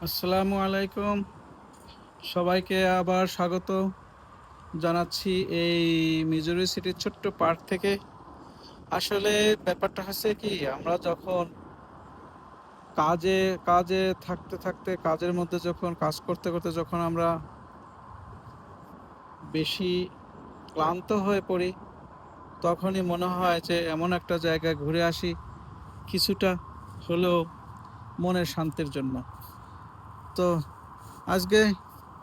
আসসালামু আলাইকুম। সবাইকে আবার স্বাগত জানাচ্ছি এই মিজুরি সিটির ছোট্ট পার্ক থেকে। আসলে ব্যাপারটা হচ্ছে কি, আমরা যখন কাজে কাজে থাকতে থাকতে কাজের মধ্যে যখন কাজ করতে করতে যখন আমরা বেশি ক্লান্ত হয়ে পড়ি, তখনই মনে হয় যে এমন একটা জায়গায় ঘুরে আসি, কিছুটা হলেও মনের শান্তির জন্য। তো আজকে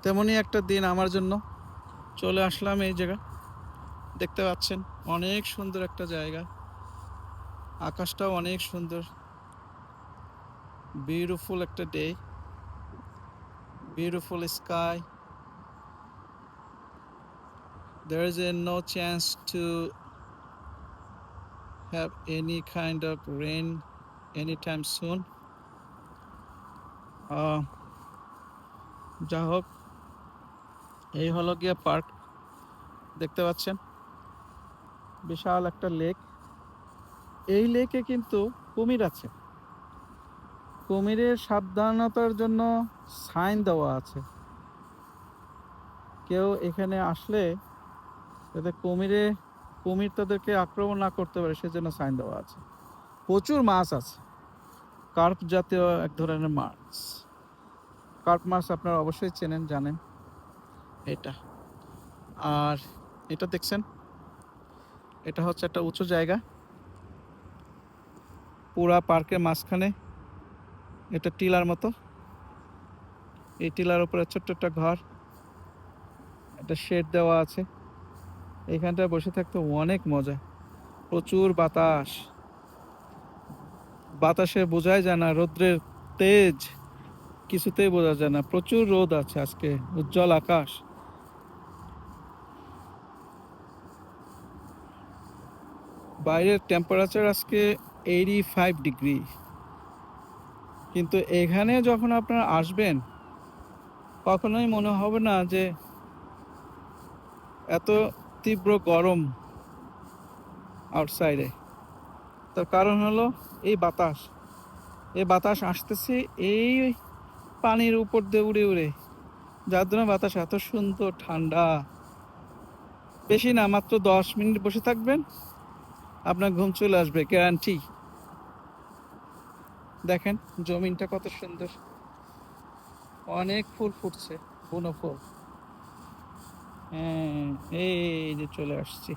তেমনই একটা দিন আমার জন্য। চলে আসলাম এই জায়গা, দেখতে পাচ্ছেন অনেক সুন্দর একটা জায়গা, আকাশটাও অনেক সুন্দর। বিউটিফুল একটা day, beautiful sky. There is no chance to have any kind of rain anytime soon. যা হোক, এই হলো গিয়ে পার্ক। দেখতে পাচ্ছেন বিশাল একটা লেক। এই লেকে কিন্তু কুমির আছে। কুমিরের সাবধানতার জন্য সাইন দেওয়া আছে। কেউ এখানে আসলে যাতে কুমির তাদেরকে আক্রমণ না করতে পারে সেজন্য সাইন দেওয়া আছে। প্রচুর মাছ আছে, কার্প জাতীয় এক ধরনের মাছ। কার্প মাছ আপনারা অবশ্যই চেনেন, জানেন এটা। আর এটা দেখছেন, এটা হচ্ছে একটা উঁচু জায়গা পুরা পার্কের মাঝখানে। এটা টিলার মতো। এই টিলার উপরে ছোট্ট একটা ঘর, একটা শেড দেওয়া আছে। এখানটায় বসে থাকতে অনেক মজা। প্রচুর বাতাস, বাতাসে বোঝাই যায় না রৌদ্রের তেজ, কিছুতেই বোঝা যায় না। প্রচুর রোদ আছে আজকে, উজ্জ্বল আকাশ। বাইরের টেম্পারেচার আজকে 85 ডিগ্রি, কিন্তু এখানে যখন আপনারা আসবেন কখনোই মনে হবে না যে এত তীব্র গরম আউটসাইডে। তার কারণ হলো এই বাতাস। এই বাতাস আসতেছে এই পানির উপর দিয়ে উড়ে উড়ে, যার জন্য বাতাস এত সুন্দর ঠান্ডা। বেশি না, মাত্র 10 মিনিট বসে থাকবেন, আপনার ঘুম চলে আসবে গ্যারান্টি। দেখেন জমিনটা কত সুন্দর, অনেক ফুল ফুটছে, বুনো ফুল। হ্যাঁ, এই যে চলে আসছি।